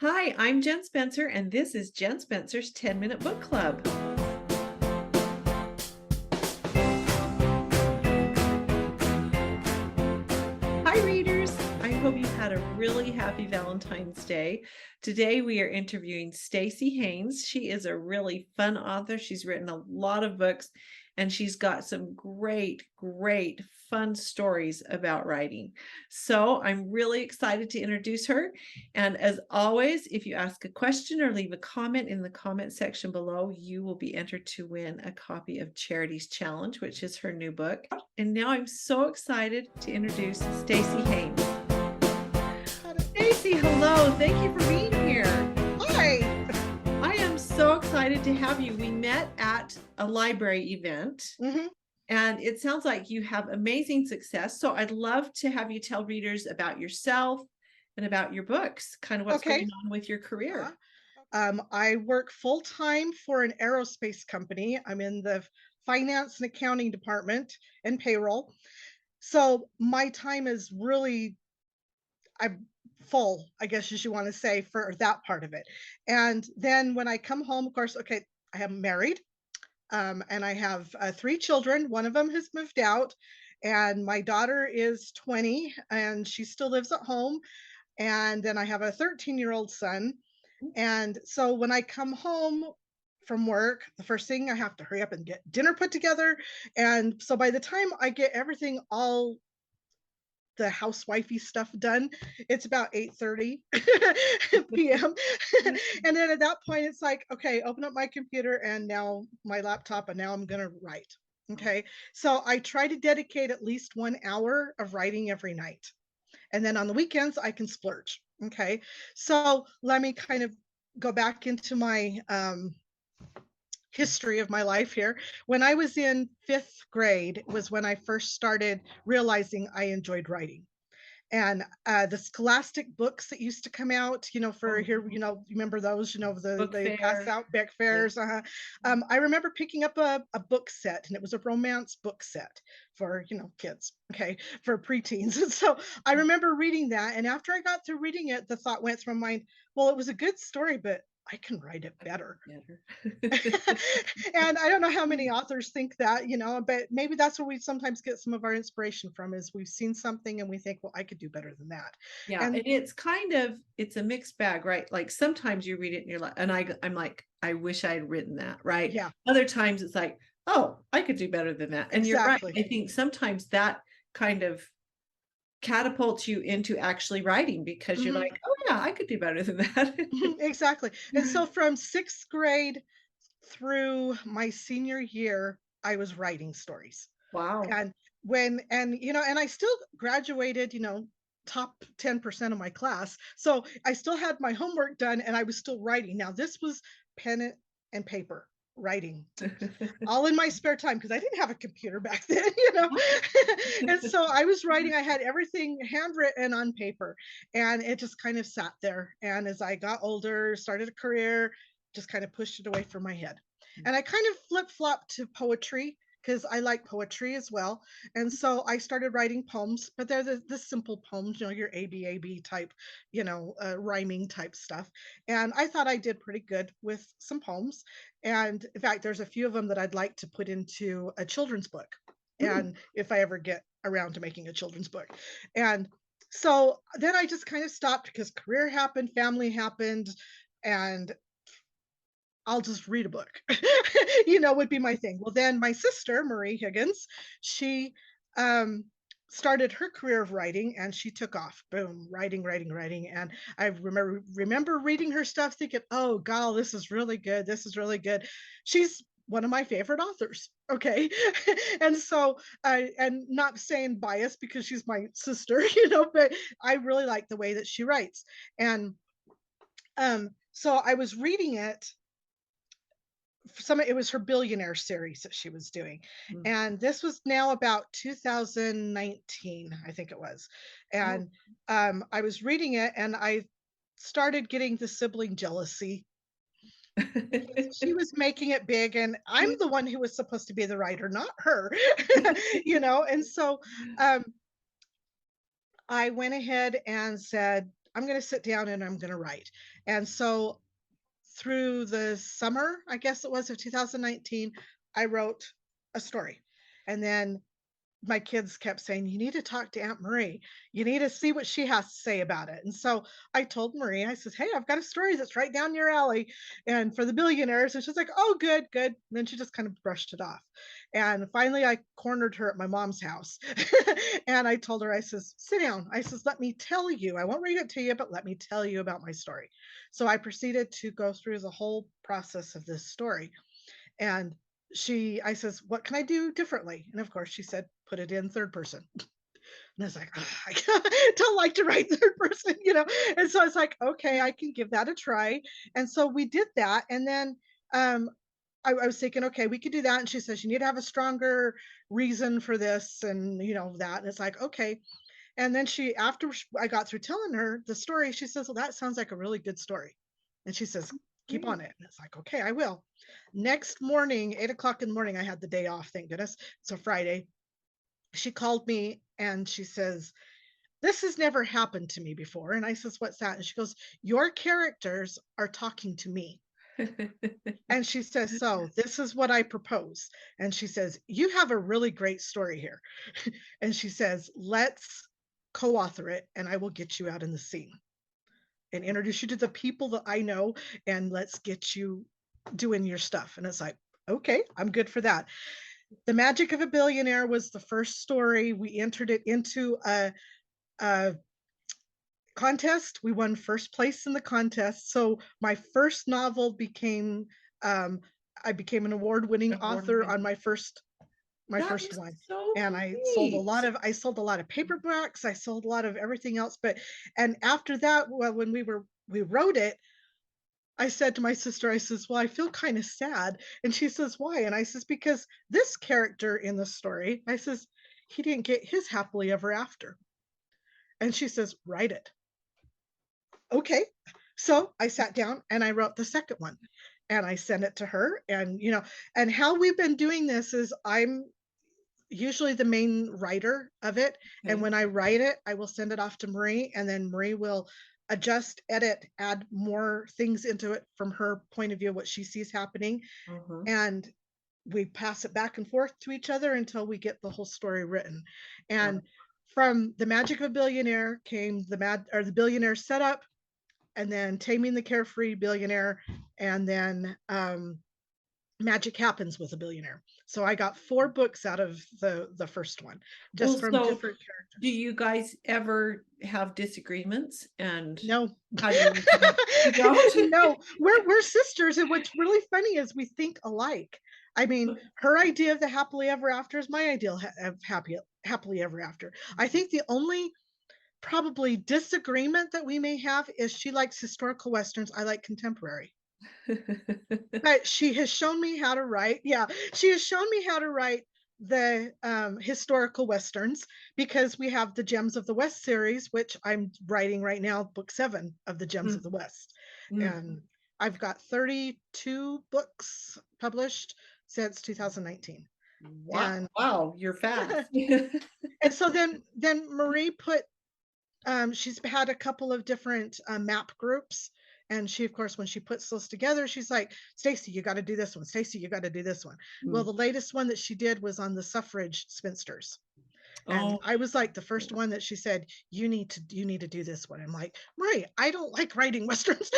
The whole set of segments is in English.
Hi, I'm Jen Spencer, and this is Jen Spencer's 10-Minute Book Club. Hi, readers. I hope you've had a really happy Valentine's Day. Today, we are interviewing Stacey Haynes. She is a really fun author. She's written a lot of books, and she's got some great, fun stories about writing. So I'm really excited to introduce her. And as always, if you ask a question or leave a comment in the comment section below, you will be entered to win a copy of Charity's Challenge, which is her new book. And now I'm so excited to introduce Stacey Haynes. Stacey, hello. Thank you for being here. Hi. I am so excited to have you. We met at a library event, and it sounds like you have amazing success. So I'd love to have you tell readers about yourself and about your books, kind of what's Okay. going on with your career. I work full-time for an aerospace company. I'm in the finance and accounting department and payroll. So my time is really I'm full, I guess as you want to say, for that part of it. And then when I come home, of course, okay, I am married, and I have 3 children. One of them has moved out, and my daughter is 20, and she still lives at home. And then I have a 13-year-old son. And so when I come home from work, the first thing I have to hurry up and get dinner put together. And so by the time I get everything all the housewifey stuff done, it's about 8:30 p.m. And then at that point it's like, okay, open up my computer and now my laptop and now I'm going to write. Okay. So I try to dedicate at least 1 hour of writing every night. And then on the weekends I can splurge. Okay. So let me kind of go back into my history of my life here. When I was in 5th grade was when I first started realizing I enjoyed writing. And the scholastic books that used to come out, for here, you remember those, Book they pass fair. out book Yeah. fairs. I remember picking up a book set, and it was a romance book set for, kids, okay, for preteens. And so I remember reading that. And after I got through reading it, the thought went through my mind, well, it was a good story, but I can write it better. And I don't know how many authors think that, but maybe that's where we sometimes get some of our inspiration from is we've seen something and we think, well, I could do better than that. Yeah, And and it's a mixed bag, right? Like sometimes you read it and you're like, and I'm like, I wish I had written that, right? yeah, Other times it's like, oh, I could do better than that. And you're right. exactly. I think sometimes that kind of catapults you into actually writing because you're Hmm. like, oh yeah, I could do better than that. Exactly. And so from 6th grade through my senior year, I was writing stories. Wow. And and I still graduated, top 10% of my class. So I still had my homework done and I was still writing. Now this was pen and paper writing, all in my spare time because I didn't have a computer back then, and so I was writing. I had everything handwritten on paper, and it just kind of sat there. And as I got older, started a career, just kind of pushed it away from my head. And I kind of flip flopped to poetry because I like poetry as well. And so I started writing poems, but they're the simple poems, your ABAB type, rhyming type stuff. And I thought I did pretty good with some poems. And in fact, there's a few of them that I'd like to put into a children's book. Mm. And if I ever get around to making a children's book. And so then I just kind of stopped because career happened, family happened, and I'll just read a book, would be my thing. Well, then my sister, Marie Higgins, she um, started her career of writing and she took off. Boom, writing, writing, writing. And I remember reading her stuff thinking, oh, God, this is really good. This is really good. She's one of my favorite authors. Okay. And so and not saying bias because she's my sister, but I really like the way that she writes. And so I was reading it, it was her billionaire series that she was doing, Mm. and this was now about 2019, I think it was. Oh. And I was reading it and I started getting the sibling jealousy because she was making it big and I'm the one who was supposed to be the writer, not her. And so I went ahead and said, I'm going to sit down and I'm going to write. And so through the summer, I guess it was, of 2019, I wrote a story. And then my kids kept saying, "You need to talk to Aunt Marie. You need to see what she has to say about it." And so I told Marie, I says, "Hey, I've got a story that's right down your alley and for the billionaires." And she's like, "Oh, good, good." And then she just kind of brushed it off. And finally I cornered her at my mom's house. And I told her, I says, "Sit down." I says, "Let me tell you. I won't read it to you, but let me tell you about my story." So I proceeded to go through the whole process of this story. And I says, "What can I do differently?" And of course she said, "Put it in third person." And I was like, "Ah, I don't like to write third person, you know?" And so I was like, "Okay, I can give that a try." And so we did that. And then um, I was thinking, okay, we could do that. And she says, "You need to have a stronger reason for this," and that. And it's like, okay. And then after I got through telling her the story, she says, "Well, that sounds like a really good story." And she says, "Keep Great. on it." And it's like, okay, I will. Next morning, 8 o'clock in the morning, I had the day off, thank goodness. It's a Friday. She called me and she says, "This has never happened to me before." And I says, "What's that?" And she goes, "Your characters are talking to me." And she says, "So this is what I propose." And she says, "You have a really great story here." And she says, "Let's co-author it and I will get you out in the scene and introduce you to the people that I know, and let's get you doing your stuff." And it's like, okay, I'm good for that. The Magic of a Billionaire was the first story. We entered it into a contest. We won first place in the contest. So my first novel became, um, I became an award-winning Award author on winning. my That first is one. so And great. I sold a lot of paperbacks, I sold a lot of everything else. But and after that, well, when we wrote it, I said to my sister, I says, "Well, I feel kind of sad." And she says, "Why?" And I says, "Because this character in the story," I says, "he didn't get his happily ever after." And she says, "Write it." Okay. So I sat down and I wrote the second one and I sent it to her. And how we've been doing this is I'm usually the main writer of it. And Okay. when I write it, I will send it off to Marie, and then Marie will adjust, edit, add more things into it from her point of view, what she sees happening. Uh-huh. And we pass it back and forth to each other until we get the whole story written. Wow. And from The Magic of a Billionaire came the Billionaire Setup, and then Taming the Carefree Billionaire, and then Magic Happens with a Billionaire. So I got 4 books out of the first one, Well, just from so different do characters. you guys ever have disagreements? And No. how do you resolve? You don't? No, we're sisters, and what's really funny is we think alike. I mean, her idea of the happily ever after is my ideal of happily ever after. I think the only probably disagreement that we may have is she likes historical westerns, I like contemporary. But she has shown me how to write. Yeah, she has shown me how to write the historical westerns, because we have the Gems of the West series, which I'm writing right now, book 7 of the Gems of the Mm, West. mm. And I've got 32 books published since 2019. Wow, And wow, you're fast. and so then Marie put she's had a couple of different map groups. And she, of course, when she puts those together, she's like, "Stacey, you got to do this one. Stacey, you got to do this one." Well, Mm. the latest one that she did was on the Suffrage Spinsters. And Oh, I was like the first one that she said, you need to do this one. I'm like, "Marie, I don't like writing westerns."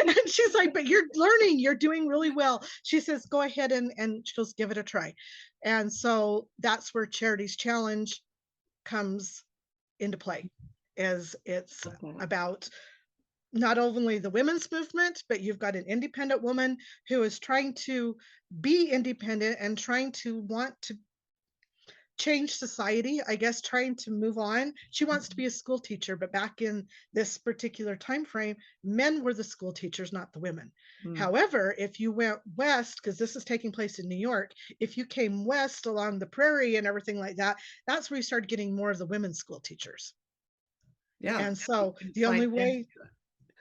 And she's like, "But you're learning, you're doing really well." She says, "Go ahead and she'll give it a try." And so that's where Charity's Challenge comes into play, as it's okay. about not only the women's movement, but you've got an independent woman who is trying to be independent and trying to want to change society, I guess, trying to move on. She wants to Mhm. be a school teacher, but back in this particular time frame, men were the school teachers, not the women. Mm. However, if you went west, because this is taking place in New York, if you came west along the prairie and everything like that, that's where you started getting more of the women's school teachers. Yeah, And you so couldn't the only find men to way, do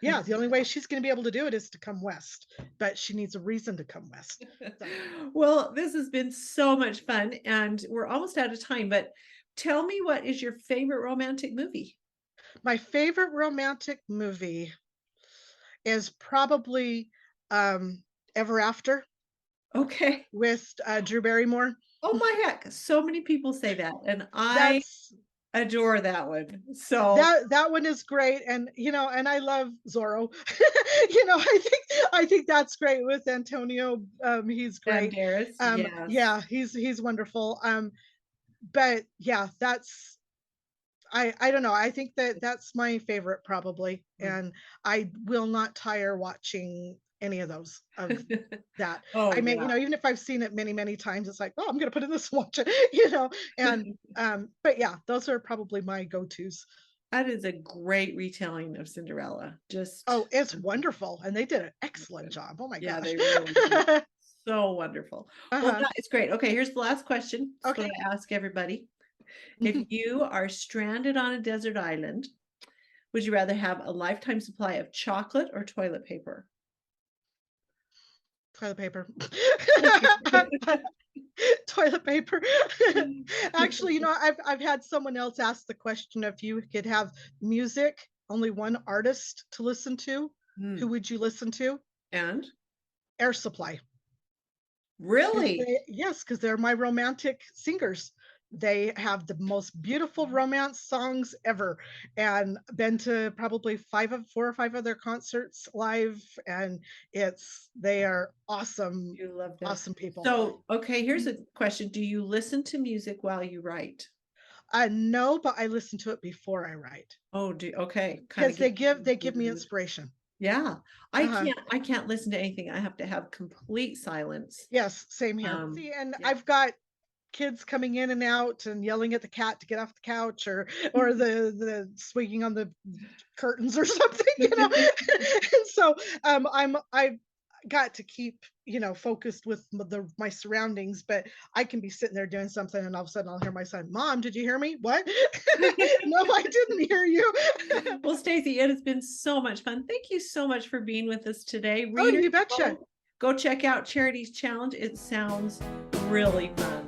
yeah, the only way she's going to be able to do it is to come west, but she needs a reason to come west. it. So, Well, this has been so much fun, and we're almost out of time, but tell me, what is your favorite romantic movie? My favorite romantic movie is probably, Ever After Okay. with, Drew Barrymore. Oh my heck, so many people say that, and I That's adore that one. So that one is great, and, and I love Zorro. I think that's great with Antonio, he's great. Banderas, yes. Yeah, he's wonderful, but yeah, that's I don't know, I think that that's my favorite probably, Mm. and I will not tire watching any of those of that. Oh, I may, yeah. even if I've seen it many, many times, it's like, "Oh, I'm gonna put in this and watch it," and, but yeah, those are probably my go-tos. That is a great retelling of Cinderella. Just Oh, it's wonderful, and they did an so excellent good. job. Oh my Yeah, gosh. they really did. So wonderful. Well, Uh-huh. that is great. Okay, here's the last question. It's what Okay. I ask everybody. If you are stranded on a desert island, would you rather have a lifetime supply of chocolate or toilet paper? Toilet paper. Toilet paper. Actually, I've had someone else ask the question, if you could have music, only one artist to listen to, who Mm, would you listen to? and Air Supply. 'Cause really? they yes, 'cause they're my romantic singers. They have the most beautiful romance songs ever, and been to probably 4 or 5 of their concerts live, and they are awesome, You love them. awesome people. So, okay, here's a question. Do you listen to music while you write? No, but I listen to it before I write, Oh, do okay, kind of because get they you give in me the mood. inspiration. Yeah. Uh-huh. I can't listen to anything. I have to have complete silence. Yes, same here. See, and Yeah. I've got kids coming in and out and yelling at the cat to get off the couch, or the swinging on the curtains or something. And so I've got to keep focused with my surroundings, but I can be sitting there doing something, and all of a sudden I'll hear my son, "Mom, did you hear me? What?" No, I didn't hear you. Well, Stacey, it has been so much fun. Thank you so much for being with us today. Oh, Readers, you betcha. go check out Charity's Challenge. It sounds really fun.